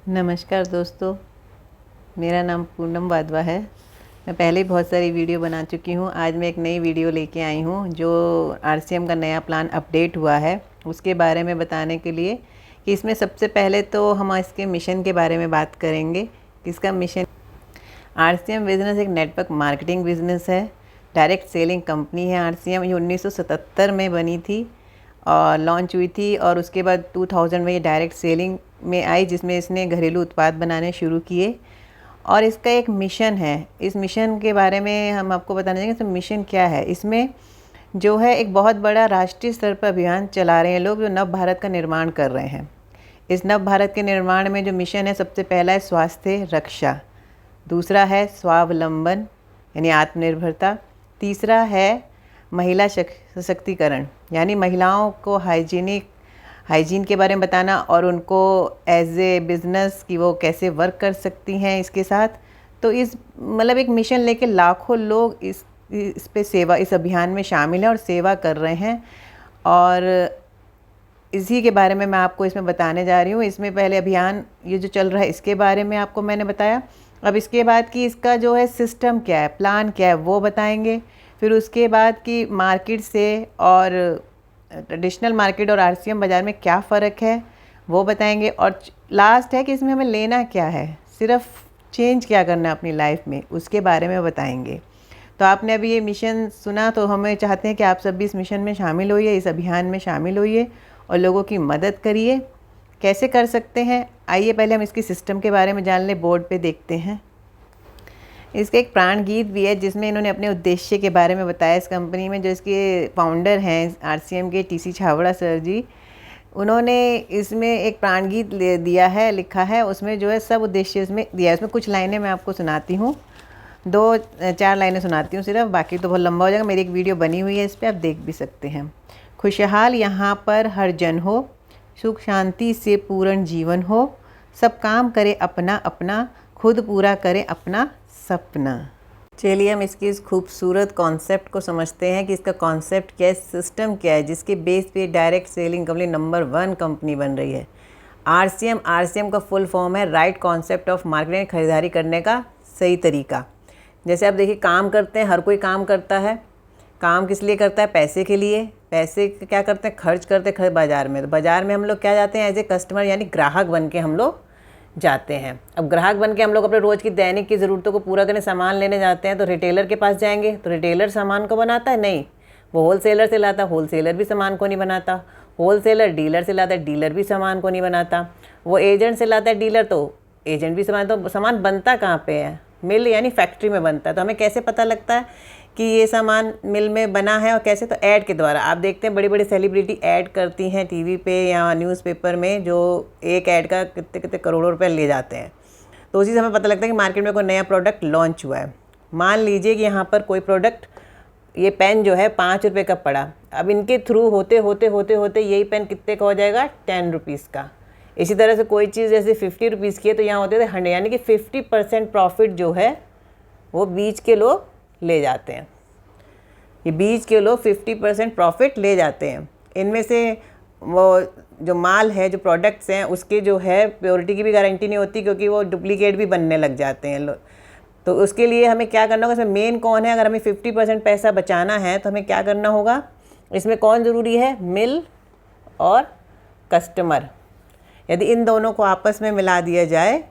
नमस्कार दोस्तों, मेरा नाम पूनम वाधवा है। मैं पहले ही बहुत सारी वीडियो बना चुकी हूँ। आज मैं एक नई वीडियो लेके आई हूँ जो आरसीएम का नया प्लान अपडेट हुआ है उसके बारे में बताने के लिए कि इसमें सबसे पहले तो हम इसके मिशन के बारे में बात करेंगे। इसका मिशन आरसीएम बिज़नेस एक नेटवर्क मार्केटिंग बिज़नेस है। डायरेक्ट सेलिंग कंपनी है आरसीएम। ये 1977 में बनी थी और लॉन्च हुई थी और उसके बाद 2000 में ये डायरेक्ट सेलिंग में आई, जिसमें इसने घरेलू उत्पाद बनाने शुरू किए। और इसका एक मिशन है। इस मिशन के बारे में हम आपको बताना चाहेंगे। तो मिशन क्या है, इसमें जो है एक बहुत बड़ा राष्ट्रीय स्तर पर अभियान चला रहे हैं लोग, जो नव भारत का निर्माण कर रहे हैं। इस नव भारत के निर्माण में जो मिशन है, सबसे पहला है स्वास्थ्य रक्षा, दूसरा है स्वावलंबन यानी आत्मनिर्भरता, तीसरा है महिला सशक्तिकरण यानी महिलाओं को हाइजीन के बारे में बताना और उनको एज ए बिज़नेस कि वो कैसे वर्क कर सकती हैं इसके साथ। तो इस मतलब एक मिशन लेके लाखों लोग इस पे सेवा, इस अभियान में शामिल हैं और सेवा कर रहे हैं। और इसी के बारे में मैं आपको इसमें बताने जा रही हूँ। इसमें पहले अभियान ये जो चल रहा है इसके बारे में आपको मैंने बताया। अब इसके बाद कि इसका जो है सिस्टम क्या है, प्लान क्या है, वो बताएंगे। फिर उसके बाद कि मार्केट से और ट्रेडिशनल मार्केट और आरसीएम बाज़ार में क्या फ़र्क है वो बताएंगे। और लास्ट है कि इसमें हमें लेना क्या है, सिर्फ चेंज क्या करना है अपनी लाइफ में, उसके बारे में बताएंगे। तो आपने अभी ये मिशन सुना, तो हमें चाहते हैं कि आप सब भी इस मिशन में शामिल होइए, इस अभियान में शामिल होइए और लोगों की मदद करिए। कैसे कर सकते हैं, आइए पहले हम इसकी सिस्टम के बारे में जान लें। बोर्ड पे देखते हैं। इसका एक प्राण गीत भी है जिसमें इन्होंने अपने उद्देश्य के बारे में बताया। इस कंपनी में जो इसके फाउंडर हैं आरसीएम के टीसी छाबड़ा सर जी, उन्होंने इसमें एक प्राण गीत दिया है, लिखा है। उसमें जो है सब उद्देश्य इसमें दिया है। उसमें कुछ लाइनें मैं आपको सुनाती हूँ, 2-4 लाइनें सुनाती हूँ सिर्फ, बाकी तो बहुत लंबा हो जाएगा। मेरी एक वीडियो बनी हुई है, इस पर आप देख भी सकते हैं। खुशहाल यहाँ पर हर जन हो, सुख शांति से पूर्ण जीवन हो, सब काम करे अपना अपना, खुद पूरा करे अपना सपना। चलिए हम इसकी इस खूबसूरत कॉन्सेप्ट को समझते हैं कि इसका कॉन्सेप्ट क्या है, सिस्टम क्या है, जिसके बेस पे direct selling company number 1 company बन रही है। आरसीएम का फुल फॉर्म है राइट कॉन्सेप्ट ऑफ मार्केटिंग, खरीदारी करने का सही तरीका। जैसे आप देखिए, काम करते हैं, हर कोई काम करता है। काम किस लिए करता है? पैसे के लिए। पैसे क्या करते हैं? खर्च करते हैं बाज़ार में। तो बाज़ार में हम लोग क्या जाते हैं? एज ए कस्टमर यानी ग्राहक बन के हम लोग जाते हैं। अब ग्राहक बन के हम लोग अपने रोज़ की दैनिक की ज़रूरतों को पूरा करने सामान लेने जाते हैं। तो रिटेलर के पास जाएंगे तो रिटेलर सामान को बनाता है? नहीं, वो होलसेलर से लाता। होलसेलर भी सामान को नहीं बनाता। होलसेलर डीलर से लाता है, डीलर भी सामान को नहीं बनाता। वो एजेंट से लाता है डीलर, तो एजेंट भी सामान, तो सामान बनता कहाँ पे है? मिल यानी फैक्ट्री में बनता है। तो हमें कैसे पता लगता है कि ये सामान मिल में बना है और कैसे? तो ऐड के द्वारा। आप देखते हैं बड़ी बड़ी सेलिब्रिटी ऐड करती हैं टीवी पे या न्यूज़पेपर में, जो एक ऐड का कितने कितने करोड़ों रुपए ले जाते हैं। तो उसी से हमें पता लगता है कि मार्केट में कोई नया प्रोडक्ट लॉन्च हुआ है। मान लीजिए कि यहाँ पर कोई प्रोडक्ट, ये पेन जो है 5 रुपये का पड़ा। अब इनके थ्रू होते होते होते होते यही पेन कितने का हो जाएगा? 10 रुपीज़ का। इसी तरह से कोई चीज़ जैसे 50 रुपीज़ की है तो यहाँ होते थे 100, यानी कि 50% प्रॉफिट जो है वो बीच के लोग ले जाते हैं। ये बीच के लोग 50% प्रॉफिट ले जाते हैं। इनमें से वो जो माल है, जो प्रोडक्ट्स हैं, उसके जो है प्योरिटी की भी गारंटी नहीं होती, क्योंकि वो डुप्लीकेट भी बनने लग जाते हैं। तो उसके लिए हमें क्या करना होगा? इसमें मेन कौन है? अगर हमें 50% पैसा बचाना है तो हमें क्या करना होगा? इसमें कौन ज़रूरी है? मिल और कस्टमर। यदि इन दोनों को आपस में मिला दिया जाए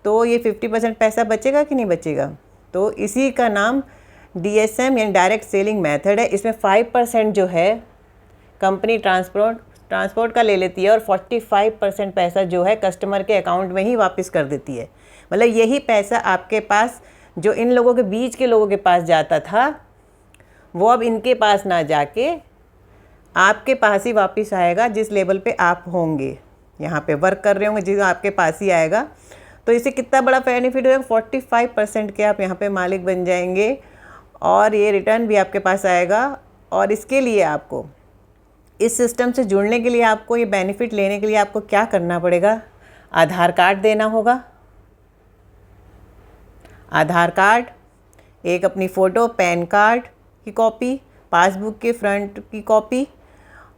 तो ये 50% पैसा बचेगा कि नहीं बचेगा? तो इसी का नाम डीएसएम यानी डायरेक्ट सेलिंग मेथड है। इसमें 5% जो है कंपनी ट्रांसपोर्ट का ले लेती है और 45% पैसा जो है कस्टमर के अकाउंट में ही वापस कर देती है। मतलब यही पैसा आपके पास, जो इन लोगों के बीच के लोगों के पास जाता था, वो अब इनके पास ना जाके आपके पास ही वापस आएगा। जिस लेवल पे आप होंगे, यहाँ पे वर्क कर रहे होंगे, जिस आपके पास ही आएगा। तो इससे कितना बड़ा बेनिफिट होगा? 45% के आप यहाँ पे मालिक बन जाएंगे और ये रिटर्न भी आपके पास आएगा। और इसके लिए आपको, इस सिस्टम से जुड़ने के लिए, आपको ये बेनिफिट लेने के लिए आपको क्या करना पड़ेगा? आधार कार्ड देना होगा। आधार कार्ड, एक अपनी फ़ोटो, पैन कार्ड की कॉपी, पासबुक के फ्रंट की कॉपी,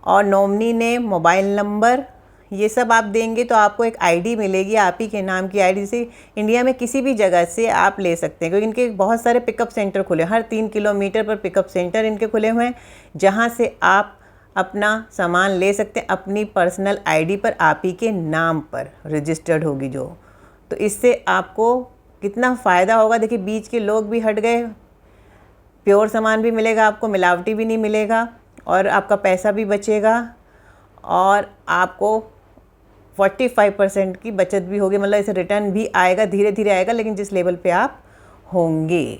और नॉमिनी नेम, मोबाइल नंबर ये सब आप देंगे तो आपको एक आईडी मिलेगी, आप ही के नाम की आईडी से इंडिया में किसी भी जगह से आप ले सकते हैं, क्योंकि इनके बहुत सारे पिकअप सेंटर खुले, हर 3 किलोमीटर पर पिकअप सेंटर इनके खुले हुए हैं, जहाँ से आप अपना सामान ले सकते हैं अपनी पर्सनल आईडी पर, आप ही के नाम पर रजिस्टर्ड होगी जो। तो इससे आपको कितना फ़ायदा होगा, देखिए बीच के लोग भी हट गए, प्योर सामान भी मिलेगा आपको, मिलावटी भी नहीं मिलेगा, और आपका पैसा भी बचेगा, और आपको 45% की बचत भी होगी, मतलब इसे रिटर्न भी आएगा, धीरे धीरे आएगा, लेकिन जिस लेवल पे आप होंगे।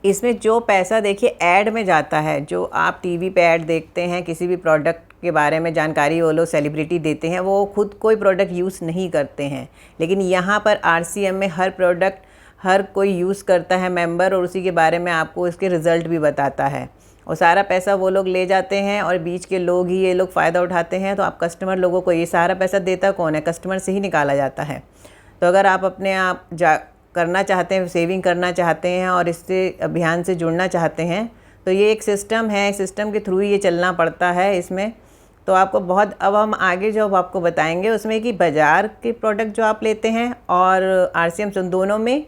इसमें जो पैसा देखिए ऐड में जाता है, जो आप टीवी पे ऐड देखते हैं, किसी भी प्रोडक्ट के बारे में जानकारी वो लोग सेलिब्रिटी देते हैं, वो खुद कोई प्रोडक्ट यूज़ नहीं करते हैं, लेकिन यहाँ पर RCM में हर प्रोडक्ट हर कोई यूज़ करता है मेंबर, और उसी के बारे में आपको इसके रिज़ल्ट भी बताता है, और सारा पैसा वो लोग ले जाते हैं, और बीच के लोग ही ये लोग फ़ायदा उठाते हैं। तो आप कस्टमर लोगों को, ये सारा पैसा देता कौन है? कस्टमर से ही निकाला जाता है। तो अगर आप अपने आप करना चाहते हैं, सेविंग करना चाहते हैं और इससे अभियान से जुड़ना चाहते हैं, तो ये एक सिस्टम है, सिस्टम के थ्रू ये चलना पड़ता है इसमें। तो आपको बहुत, अब हम आगे जो आपको बताएंगे उसमें कि बाज़ार के प्रोडक्ट जो आप लेते हैं और RCM दोनों में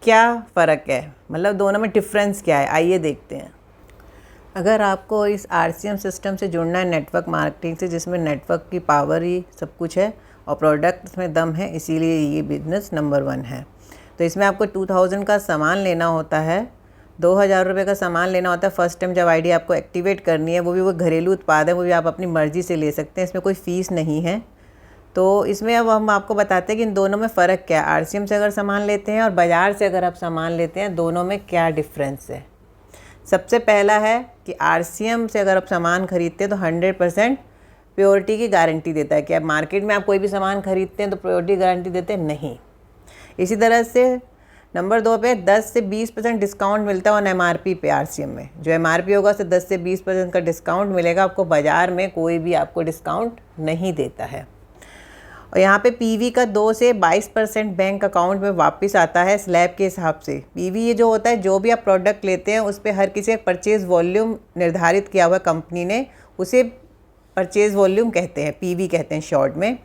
क्या फ़र्क है, मतलब दोनों में डिफरेंस क्या है, आइए देखते हैं। अगर आपको इस RCM सिस्टम से जुड़ना है, नेटवर्क मार्केटिंग से, जिसमें नेटवर्क की पावर ही सब कुछ है और प्रोडक्ट में दम है, इसीलिए ये बिज़नेस नंबर 1 है। तो इसमें आपको 2000 का सामान लेना होता है, 2000 रुपये का सामान लेना होता है फर्स्ट टाइम जब आईडी आपको एक्टिवेट करनी है, वो भी वो घरेलू उत्पाद है, वो भी आप अपनी मर्ज़ी से ले सकते हैं, इसमें कोई फ़ीस नहीं है। तो इसमें अब हम आपको बताते हैं कि इन दोनों में फ़र्क क्या है, RCM से अगर सामान लेते हैं और बाज़ार से अगर आप सामान लेते हैं, दोनों में क्या डिफरेंस है। सबसे पहला है कि RCM से अगर आप सामान खरीदते हैं तो 100% प्योरिटी की गारंटी देता है कि आप मार्केट में आप कोई भी सामान खरीदते हैं तो प्योरिटी गारंटी देते हैं नहीं। इसी तरह से नंबर 2 पे 10 से 20% डिस्काउंट मिलता है ऑन MRP पे। RCM में जो MRP होगा उससे 10 से 20% का डिस्काउंट मिलेगा आपको, बाज़ार में कोई भी आपको डिस्काउंट नहीं देता है। और यहाँ पे PV का 2 से 22% बैंक अकाउंट में वापस आता है स्लैब के हिसाब से। PV ये जो होता है, जो भी आप प्रोडक्ट लेते हैं उस पर हर किसी का परचेज़ वॉल्यूम निर्धारित किया हुआ कंपनी ने, उसे परचेज़ वॉल्यूम कहते हैं, PV कहते हैं शॉर्ट में।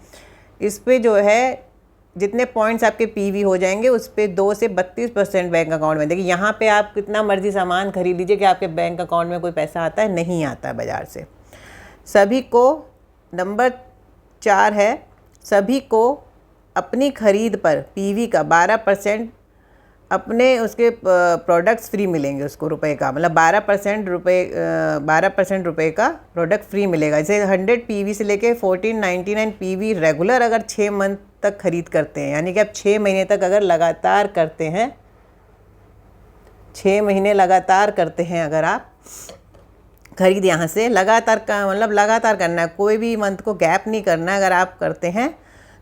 इस पे जो है जितने पॉइंट्स आपके PV हो जाएंगे उस पर 2 से 32% बैंक अकाउंट में। देखिए यहाँ पे आप कितना मर्जी सामान खरीद लीजिए कि आपके बैंक अकाउंट में कोई पैसा आता है, नहीं आता है बाज़ार से। सभी को नंबर 4 है, सभी को अपनी ख़रीद पर PV का 12% अपने उसके प्रोडक्ट्स फ्री मिलेंगे उसको, रुपए का, मतलब 12% रुपए का प्रोडक्ट फ्री मिलेगा। जैसे 100 PV से लेके 1499 PV रेगुलर अगर 6 मंथ तक खरीद करते हैं, यानी कि आप 6 महीने तक अगर लगातार करते हैं, 6 महीने लगातार करते हैं अगर आप खरीद यहाँ से लगातार का, मतलब लगातार करना है, कोई भी मंथ को गैप नहीं करना है। अगर आप करते हैं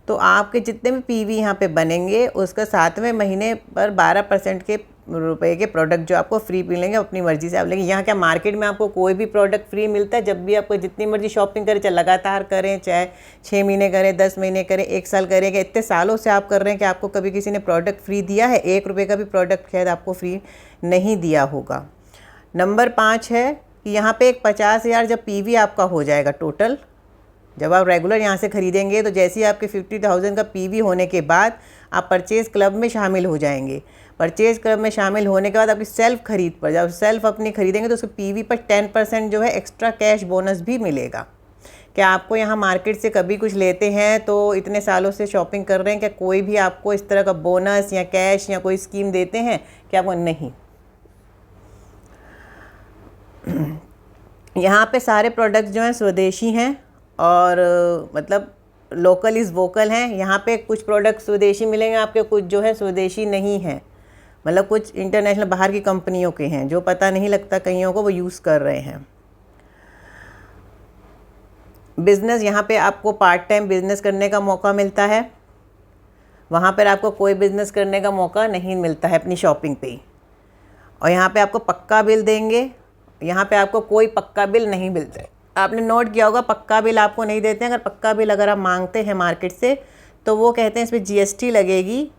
तो आपके जितने भी PV यहाँ पे बनेंगे उसका 7वें महीने पर 12% के रुपए के प्रोडक्ट जो आपको फ्री मिलेंगे, अपनी मर्ज़ी से आप लेंगे। यहाँ क्या मार्केट में आपको कोई भी प्रोडक्ट फ्री मिलता है, जब भी आपको जितनी मर्ज़ी शॉपिंग करें, चाहे लगातार करें, चाहे 6 महीने करें, 10 महीने करें, 1 साल करें, कि इतने सालों से आप कर रहे हैं कि आपको कभी किसी ने प्रोडक्ट फ्री दिया है? 1 रुपये का भी प्रोडक्ट शायद आपको फ्री नहीं दिया होगा। नंबर 5 है कि यहाँ पे एक 50,000 जब PV आपका हो जाएगा टोटल, जब आप रेगुलर यहाँ से ख़रीदेंगे तो जैसे ही आपके 50,000 का PV होने के बाद आप परचेज़ क्लब में शामिल हो जाएंगे। परचेज़ क्लब में शामिल होने के बाद आपकी सेल्फ खरीद पर, जब सेल्फ अपनी खरीदेंगे तो उसके PV पर 10% जो है एक्स्ट्रा कैश बोनस भी मिलेगा। क्या आपको यहाँ मार्केट से कभी कुछ लेते हैं तो इतने सालों से शॉपिंग कर रहे हैं, क्या कोई भी आपको इस तरह का बोनस या कैश या कोई स्कीम देते हैं? क्या आपको नहीं। यहाँ पे सारे प्रोडक्ट्स जो हैं स्वदेशी हैं और मतलब लोकल इज़ वोकल हैं। यहाँ पे कुछ प्रोडक्ट स्वदेशी मिलेंगे आपके, कुछ जो है स्वदेशी नहीं हैं, मतलब कुछ इंटरनेशनल बाहर की कंपनियों के हैं जो पता नहीं लगता कईयों को वो यूज़ कर रहे हैं। बिज़नेस, यहाँ पे आपको पार्ट टाइम बिज़नेस करने का मौका मिलता है, वहाँ पर आपको कोई बिज़नेस करने का मौका नहीं मिलता है अपनी शॉपिंग पे ही। और यहाँ पे आपको पक्का बिल देंगे, यहाँ पे आपको कोई पक्का बिल नहीं मिलता है। आपने नोट किया होगा पक्का बिल आपको नहीं देते हैं। अगर पक्का बिल अगर आप मांगते हैं मार्केट से तो वो कहते हैं इस पर GST लगेगी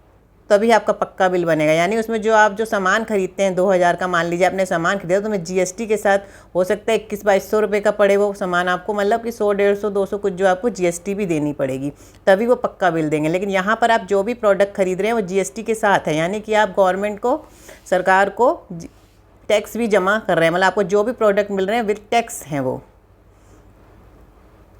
तभी आपका पक्का बिल बनेगा। यानी उसमें जो सामान खरीदते हैं 2000 का, मान लीजिए आपने सामान खरीदा, तो मैं जीएसटी के साथ हो सकता है 2100-2200 रुपये का पड़े वो सामान आपको, मतलब कि 100, 150, 200 कुछ जो आपको जीएसटी भी देनी पड़ेगी, तभी वो पक्का बिल देंगे। लेकिन यहाँ पर आप जो भी प्रोडक्ट खरीद रहे हैं वो जीएसटी के साथ है, यानी कि आप गवर्नमेंट को, सरकार को टैक्स भी जमा कर रहे हैं, मतलब आपको जो भी प्रोडक्ट मिल रहे हैं विद टैक्स हैं वो।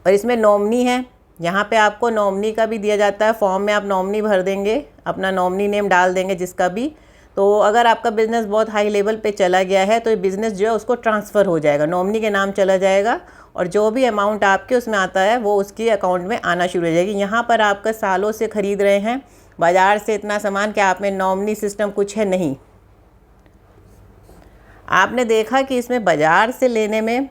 और इसमें नॉमिनी है, यहाँ पे आपको नॉमिनी का भी दिया जाता है, फॉर्म में आप नॉमिनी भर देंगे, अपना नॉमिनी नेम डाल देंगे जिसका भी। तो अगर आपका बिज़नेस बहुत हाई लेवल पे चला गया है तो ये बिज़नेस जो है उसको ट्रांसफ़र हो जाएगा, नॉमिनी के नाम चला जाएगा, और जो भी अमाउंट आपके उसमें आता है वो उसकी अकाउंट में आना शुरू हो जाएगी। यहाँ पर आपका सालों से ख़रीद रहे हैं बाज़ार से इतना सामान कि आप में नॉमिनी सिस्टम कुछ है नहीं। आपने देखा कि इसमें बाज़ार से लेने में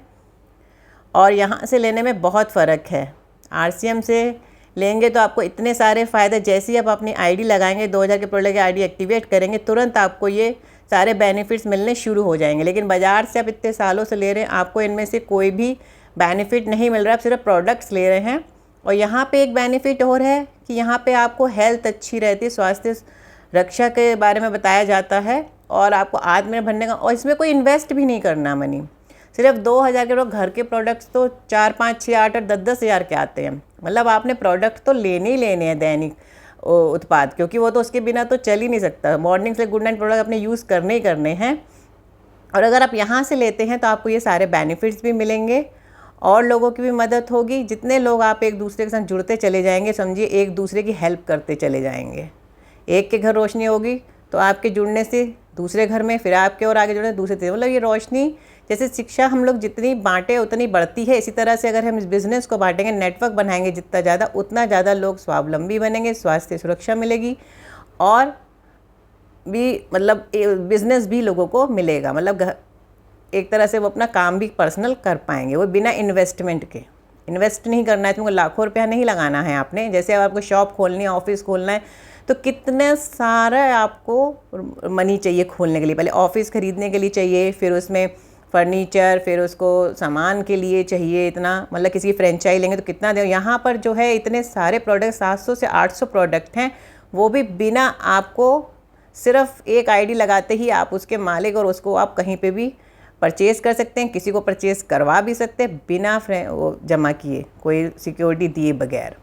और यहाँ से लेने में बहुत फ़र्क है। आरसीएम से लेंगे तो आपको इतने सारे फ़ायदे, जैसे ही आप अपनी आईडी लगाएंगे, 2000 के प्रोडक्ट की आईडी एक्टिवेट करेंगे, तुरंत आपको ये सारे बेनिफिट्स मिलने शुरू हो जाएंगे। लेकिन बाज़ार से आप इतने सालों से ले रहे हैं, आपको इनमें से कोई भी बेनिफिट नहीं मिल रहा, आप सिर्फ प्रोडक्ट्स ले रहे हैं। और यहाँ पे एक बेनिफिट और है कि यहाँ पे आपको हेल्थ अच्छी रहती है, स्वास्थ्य रक्षा के बारे में बताया जाता है, और आपको आत्मनिर्भर बनने का, और इसमें कोई इन्वेस्ट भी नहीं करना मनी। सिर्फ 2000 के लोग, घर के प्रोडक्ट्स तो 4, 5, 6, 8 और 10 हज़ार के आते हैं। मतलब आपने प्रोडक्ट तो लेने ही लेने हैं, दैनिक उत्पाद, क्योंकि वो तो उसके बिना तो चल ही नहीं सकता। मॉर्निंग से गुड नाइट प्रोडक्ट अपने यूज़ करने ही करने हैं। और अगर आप यहाँ से लेते हैं तो आपको ये सारे बेनिफिट्स भी मिलेंगे और लोगों की भी मदद होगी। जितने लोग आप एक दूसरे के साथ जुड़ते चले जाएंगे, समझिए एक दूसरे की हेल्प करते चले जाएंगे। एक के घर रोशनी होगी तो आपके जुड़ने से दूसरे घर में, फिर आपके और आगे जुड़ने दूसरे से, मतलब ये रोशनी, जैसे शिक्षा हम लोग जितनी बांटे उतनी बढ़ती है, इसी तरह से अगर हम इस बिज़नेस को बांटेंगे, नेटवर्क बनाएंगे जितना ज़्यादा, उतना ज़्यादा लोग स्वावलंबी बनेंगे, स्वास्थ्य सुरक्षा मिलेगी, और भी मतलब बिज़नेस भी लोगों को मिलेगा। मतलब एक तरह से वो अपना काम भी पर्सनल कर पाएंगे, वो बिना इन्वेस्टमेंट के। इन्वेस्ट नहीं करना है, तुमको लाखों रुपया नहीं लगाना है आपने। जैसे अब आपको शॉप खोलनी है, ऑफिस खोलना है, तो कितने सारा आपको मनी चाहिए खोलने के लिए। पहले ऑफिस ख़रीदने के लिए चाहिए, फिर उसमें फर्नीचर, फिर उसको सामान के लिए चाहिए इतना, मतलब किसी की फ्रेंचाइज लेंगे तो कितना दे। यहाँ पर जो है इतने सारे प्रोडक्ट, 700 से 800 प्रोडक्ट हैं, वो भी बिना आपको, सिर्फ एक आईडी लगाते ही आप उसके मालिक, और उसको आप कहीं पे भी परचेज़ कर सकते हैं, किसी को परचेज़ करवा भी सकते हैं बिना वो जमा किए, कोई सिक्योरिटी दिए बगैर।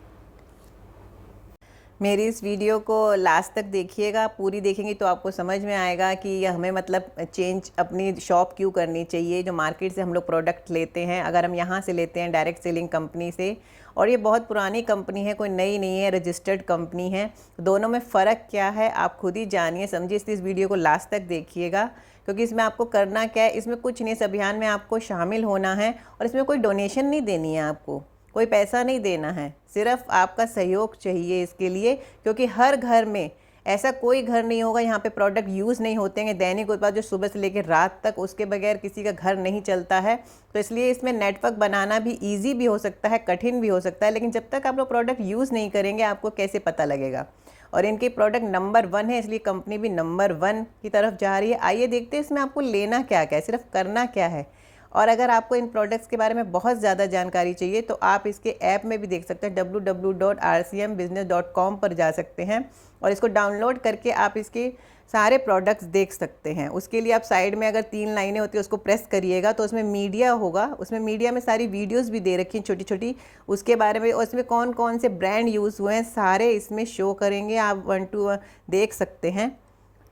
मेरी इस वीडियो को लास्ट तक देखिएगा, पूरी देखेंगे तो आपको समझ में आएगा कि हमें मतलब चेंज अपनी शॉप क्यों करनी चाहिए। जो मार्केट से हम लोग प्रोडक्ट लेते हैं, अगर हम यहाँ से लेते हैं डायरेक्ट सेलिंग कंपनी से, और ये बहुत पुरानी कंपनी है, कोई नई नहीं है, रजिस्टर्ड कंपनी है, दोनों में फ़र्क क्या है आप खुद ही जानिए समझिए। इस वीडियो को लास्ट तक देखिएगा, क्योंकि इसमें आपको करना क्या है, इसमें कुछ नहीं, इस अभियान में आपको शामिल होना है, और इसमें कोई डोनेशन नहीं देनी है, आपको कोई पैसा नहीं देना है, सिर्फ आपका सहयोग चाहिए इसके लिए। क्योंकि हर घर में, ऐसा कोई घर नहीं होगा यहाँ पे प्रोडक्ट यूज़ नहीं होते हैं, दैनिक उत्पाद जो सुबह से लेकर रात तक, उसके बगैर किसी का घर नहीं चलता है। तो इसलिए इसमें नेटवर्क बनाना भी ईजी भी हो सकता है, कठिन भी हो सकता है, लेकिन जब तक आप लोग प्रोडक्ट यूज़ नहीं करेंगे आपको कैसे पता लगेगा। और इनके प्रोडक्ट नंबर 1 है, इसलिए कंपनी भी नंबर 1 की तरफ जा रही है। आइए देखते हैं इसमें आपको लेना क्या क्या है, सिर्फ करना क्या है। और अगर आपको इन प्रोडक्ट्स के बारे में बहुत ज़्यादा जानकारी चाहिए तो आप इसके ऐप में भी देख सकते हैं, www.rcmbusiness.com पर जा सकते हैं, और इसको डाउनलोड करके आप इसके सारे प्रोडक्ट्स देख सकते हैं। उसके लिए आप साइड में अगर 3 लाइनें होती है उसको प्रेस करिएगा तो उसमें मीडिया होगा, उसमें मीडिया में सारी वीडियोस भी दे रखी हैं छोटी छोटी, उसके बारे में, और इसमें कौन कौन से ब्रांड यूज़ हुए हैं सारे इसमें शो करेंगे, आप 1 to 1 देख सकते हैं।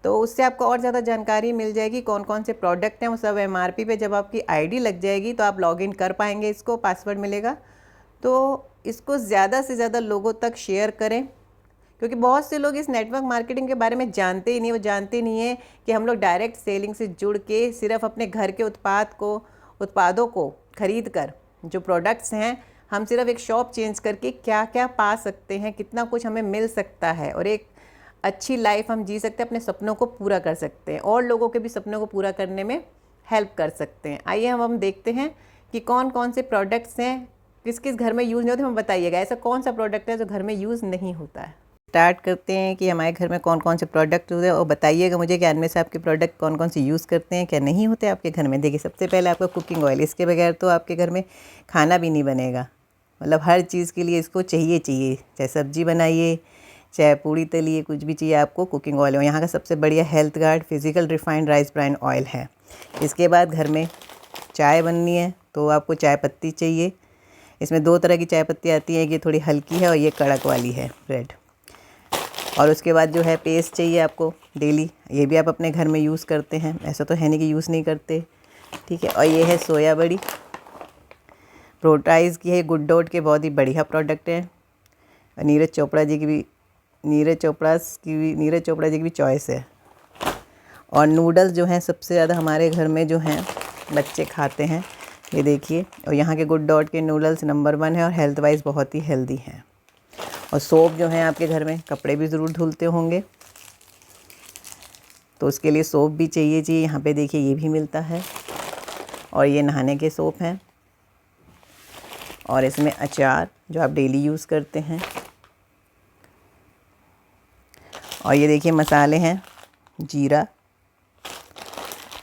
तो उससे आपको और ज़्यादा जानकारी मिल जाएगी कौन कौन से प्रोडक्ट हैं, वो सब एमआरपी पे जब आपकी आईडी लग जाएगी तो आप लॉगिन कर पाएंगे, इसको पासवर्ड मिलेगा। तो इसको ज़्यादा से ज़्यादा लोगों तक शेयर करें, क्योंकि बहुत से लोग इस नेटवर्क मार्केटिंग के बारे में जानते ही नहीं। वो जानते नहीं है कि हम लोग डायरेक्ट सेलिंग से जुड़ के सिर्फ अपने घर के उत्पादों को खरीद कर, जो प्रोडक्ट्स हैं, हम सिर्फ एक शॉप चेंज करके क्या क्या पा सकते हैं, कितना कुछ हमें मिल सकता है, और एक अच्छी लाइफ हम जी सकते हैं, अपने सपनों को पूरा कर सकते हैं, और लोगों के भी सपनों को पूरा करने में हेल्प कर सकते हैं। आइए हम देखते हैं कि कौन कौन से प्रोडक्ट्स हैं, किस किस घर में यूज़ नहीं होते, हमें बताइएगा ऐसा कौन सा प्रोडक्ट है जो घर में यूज़ नहीं होता है। स्टार्ट करते हैं कि हमारे घर में कौन कौन से प्रोडक्ट होते हैं, और बताइएगा मुझे कि इनमें से आपके प्रोडक्ट कौन कौन से यूज़ करते हैं, क्या नहीं होते आपके घर में। देखिए सबसे पहले आपका कुकिंग ऑयल, इसके बगैर तो आपके घर में खाना भी नहीं बनेगा। मतलब हर चीज़ के लिए इसको चाहिए, चाहे सब्जी बनाइए, चाहे पूड़ी तलिए, कुछ भी चाहिए आपको, कुकिंग ऑयल हो। यहाँ का सबसे बढ़िया health guard physical refined rice bran oil है। इसके बाद घर में चाय बननी है तो आपको चाय पत्ती चाहिए। इसमें 2 तरह की चाय पत्ती आती है, ये थोड़ी हल्की है और ये कड़क वाली है रेड। और उसके बाद जो है पेस्ट चाहिए आपको डेली, ये भी आप अपने घर में यूज़ करते हैं, ऐसा तो है नहीं कि यूज़ नहीं करते, ठीक है। और ये है सोया बड़ी, प्रोटाइज की है, गुड डॉट के बहुत ही बढ़िया प्रोडक्ट है। नीरज चोपड़ा जी की भी चॉइस है। और नूडल्स जो हैं सबसे ज़्यादा हमारे घर में जो हैं बच्चे खाते हैं, ये देखिए। और यहाँ के गुड डॉट के नूडल्स नंबर 1 है और हेल्थ वाइज बहुत ही हेल्दी हैं। और सोप जो है आपके घर में, कपड़े भी ज़रूर धुलते होंगे तो उसके लिए सोप भी चाहिए। यहाँ पे देखिए ये भी मिलता है। और ये नहाने के सोप हैं। और इसमें अचार जो आप डेली यूज़ करते हैं। और ये देखिए मसाले हैं, जीरा,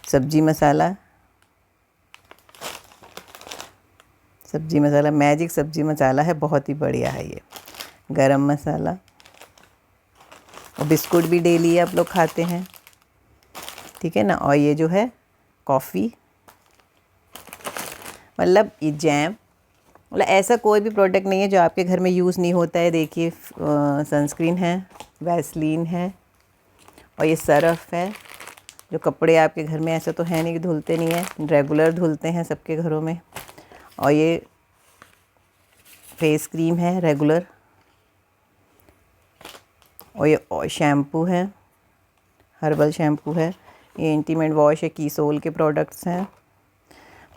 सब्जी मसाला, मैजिक सब्जी मसाला है, बहुत ही बढ़िया है ये। गरम मसाला और बिस्कुट भी डेली आप लोग खाते हैं, ठीक है ना। और ये जो है कॉफ़ी, मतलब ये जैम, मतलब ऐसा कोई भी प्रोडक्ट नहीं है जो आपके घर में यूज़ नहीं होता है। देखिए सनस्क्रीन है, वैसलीन है और ये सरफ है। जो कपड़े आपके घर में ऐसा तो है नहीं कि धुलते नहीं है, रेगुलर धुलते हैं सबके घरों में। और ये फेस क्रीम है रेगुलर। और ये शैम्पू है, हर्बल शैम्पू है। ये इंटीमेट वॉश है, कीसोल के प्रोडक्ट्स हैं।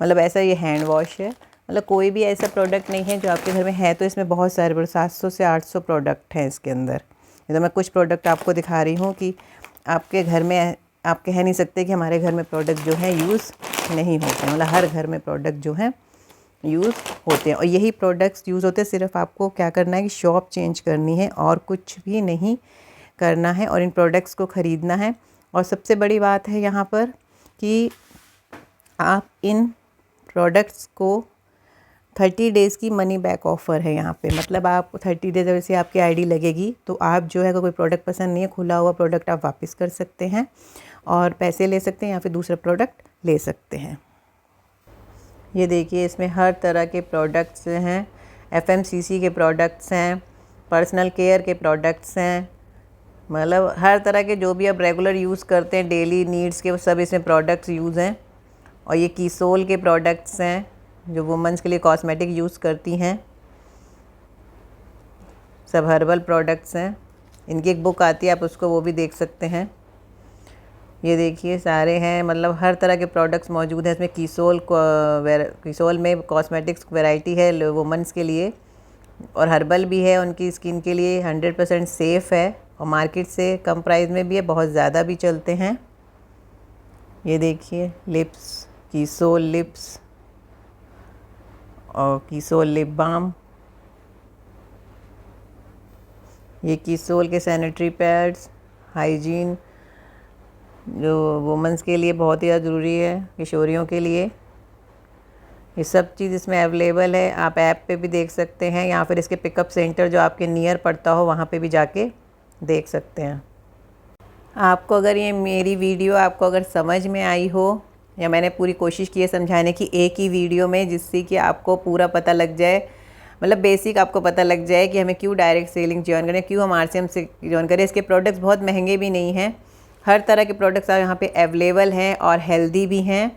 मतलब ऐसा ये हैंड वॉश है। मतलब कोई भी ऐसा प्रोडक्ट नहीं है जो आपके घर में है तो इसमें बहुत सारे 700 से 800 प्रोडक्ट हैं इसके अंदर। ये तो मैं कुछ प्रोडक्ट आपको दिखा रही हूँ कि आपके घर में आप कह नहीं सकते कि हमारे घर में प्रोडक्ट जो है यूज़ नहीं होते हैं। मतलब हर घर में प्रोडक्ट जो हैं यूज़ होते हैं। और यही प्रोडक्ट्स यूज़ होते हैं। सिर्फ आपको क्या करना है कि शॉप चेंज करनी है और कुछ भी नहीं करना है और इन प्रोडक्ट्स को ख़रीदना है। और सबसे बड़ी बात है यहाँ पर कि आप इन प्रोडक्ट्स को 30 डेज़ की मनी बैक ऑफ़र है यहाँ पे। मतलब आप 30 डेज़ जैसे आपकी आईडी लगेगी तो आप जो है अगर कोई प्रोडक्ट पसंद नहीं है, खुला हुआ प्रोडक्ट आप वापस कर सकते हैं और पैसे ले सकते हैं या फिर दूसरा प्रोडक्ट ले सकते हैं। ये देखिए इसमें हर तरह के प्रोडक्ट्स हैं, FMCG के प्रोडक्ट्स हैं, पर्सनल केयर के प्रोडक्ट्स हैं। मतलब हर तरह के जो भी आप रेगुलर यूज़ करते हैं, डेली नीड्स के, वो सब इसमें प्रोडक्ट्स यूज़ हैं। और ये कीसोल के प्रोडक्ट्स हैं जो वुमेंस के लिए कॉस्मेटिक यूज़ करती हैं। सब हर्बल प्रोडक्ट्स हैं। इनकी एक बुक आती है, आप उसको वो भी देख सकते हैं। ये देखिए सारे हैं, मतलब हर तरह के प्रोडक्ट्स मौजूद हैं इसमें। कीसोल में कॉस्मेटिक्स वैरायटी है वुमेंस के लिए और हर्बल भी है उनकी स्किन के लिए। 100% सेफ़ है और मार्केट से कम प्राइस में भी है, बहुत ज़्यादा भी चलते हैं। ये देखिए लिप्स, कीसोल लिप्स और कीसोल लिप बाम। ये कीसोल के सैनिटरी पैड्स, हाइजीन जो वुमेंस के लिए बहुत ही ज़्यादा ज़रूरी है, किशोरियों के लिए। ये सब चीज़ इसमें अवेलेबल है। आप ऐप पे भी देख सकते हैं या फिर इसके पिकअप सेंटर जो आपके नियर पड़ता हो वहाँ पे भी जाके देख सकते हैं। आपको अगर ये मेरी वीडियो आपको अगर समझ में आई हो, या मैंने पूरी कोशिश की है समझाने की एक ही वीडियो में, जिससे कि आपको पूरा पता लग जाए, मतलब बेसिक आपको पता लग जाए कि हमें क्यों डायरेक्ट सेलिंग जॉइन करें, क्यों हम RCM से जॉइन करें। इसके प्रोडक्ट्स बहुत महंगे भी नहीं हैं, हर तरह के प्रोडक्ट्स यहाँ पे अवेलेबल हैं और हेल्दी भी हैं।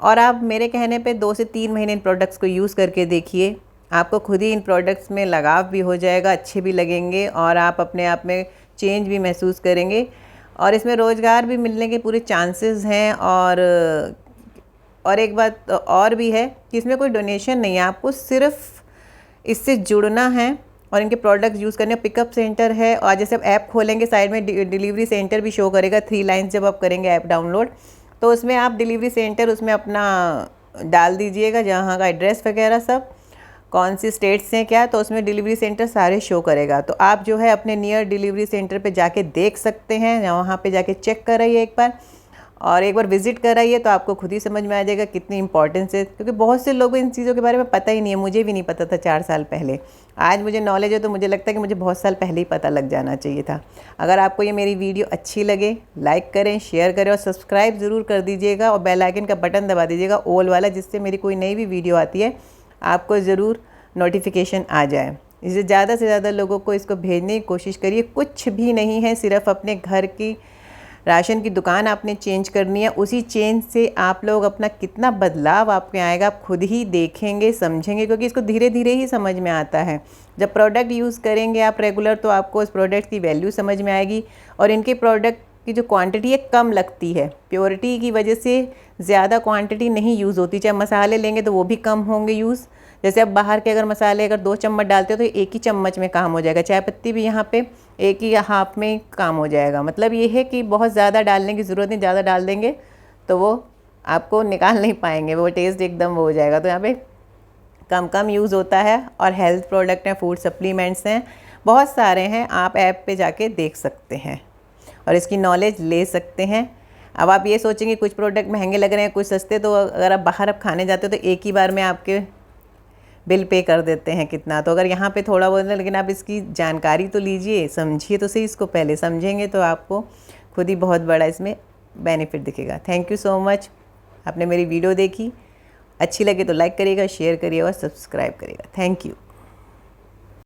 और आप मेरे कहने पे 2 से 3 महीने इन प्रोडक्ट्स को यूज़ करके देखिए, आपको खुद ही इन प्रोडक्ट्स में लगाव भी हो जाएगा, अच्छे भी लगेंगे और आप अपने आप में चेंज भी महसूस करेंगे। और इसमें रोज़गार भी मिलने के पूरे चांसेस हैं। और एक बात और भी है कि इसमें कोई डोनेशन नहीं है, आपको सिर्फ इससे जुड़ना है और इनके प्रोडक्ट्स यूज़ करने। पिकअप सेंटर है और जैसे आप ऐप खोलेंगे साइड में डिलीवरी सेंटर भी शो करेगा। 3 लाइन्स जब आप करेंगे ऐप डाउनलोड तो उसमें आप डिलीवरी सेंटर उसमें अपना डाल दीजिएगा, जहाँ का एड्रेस वगैरह सब, कौन सी स्टेट्स हैं क्या, तो उसमें डिलीवरी सेंटर सारे शो करेगा। तो आप जो है अपने नियर डिलीवरी सेंटर पे जाके देख सकते हैं, या वहाँ पे जाके चेक कराइए एक बार। और एक बार विज़िट कर आइए तो आपको खुद ही समझ में आ जाएगा कितनी इंपॉर्टेंस है, क्योंकि बहुत से लोगों को इन चीज़ों के बारे में पता ही नहीं है। मुझे भी नहीं पता था 4 साल पहले। आज मुझे नॉलेज है तो मुझे लगता है कि मुझे बहुत साल पहले ही पता लग जाना चाहिए था। अगर आपको ये मेरी वीडियो अच्छी लगे, लाइक करें, शेयर करें और सब्सक्राइब ज़रूर कर दीजिएगा और बेल आइकन का बटन दबा दीजिएगा ऑल वाला, जिससे मेरी कोई नई भी वीडियो आती है आपको ज़रूर नोटिफिकेशन आ जाए। इसे ज़्यादा से ज़्यादा लोगों को इसको भेजने की कोशिश करिए। कुछ भी नहीं है, सिर्फ अपने घर की राशन की दुकान आपने चेंज करनी है। उसी चेंज से आप लोग अपना कितना बदलाव आपके आएगा आप खुद ही देखेंगे, समझेंगे, क्योंकि इसको धीरे धीरे ही समझ में आता है। जब प्रोडक्ट यूज़ करेंगे आप रेगुलर तो आपको उस प्रोडक्ट की वैल्यू समझ में आएगी और इनके प्रोडक्ट की जो क्वांटिटी है कम लगती है। प्योरिटी की वजह से ज़्यादा क्वांटिटी नहीं यूज़ होती। चाहे मसाले लेंगे तो वो भी कम होंगे यूज़। जैसे अब बाहर के अगर मसाले अगर 2 चम्मच डालते हो तो एक ही चम्मच में काम हो जाएगा। चाय पत्ती भी यहाँ पे एक ही हाफ में काम हो जाएगा। मतलब ये है कि बहुत ज़्यादा डालने की ज़रूरत नहीं। ज़्यादा डाल देंगे तो वो आपको निकाल नहीं पाएंगे, वो टेस्ट एकदम वो हो जाएगा। तो यहाँ पे कम कम यूज़ होता है और हेल्थ प्रोडक्ट हैं, फूड सप्लीमेंट्स हैं, बहुत सारे हैं। आप ऐप पे जाके देख सकते हैं और इसकी नॉलेज ले सकते हैं। अब आप ये सोचेंगे कुछ प्रोडक्ट महंगे लग रहे हैं, कुछ सस्ते, तो अगर आप बाहर अब खाने जाते हो तो एक ही बार में आपके बिल पे कर देते हैं कितना। तो अगर यहाँ पे थोड़ा बहुत है, लेकिन आप इसकी जानकारी तो लीजिए, समझिए तो सही इसको। पहले समझेंगे तो आपको खुद ही बहुत बड़ा इसमें बेनिफिट दिखेगा। Thank you so much. आपने मेरी वीडियो देखी, अच्छी लगे तो लाइक करिएगा, शेयर करिएगा और सब्सक्राइब करिएगा। Thank you.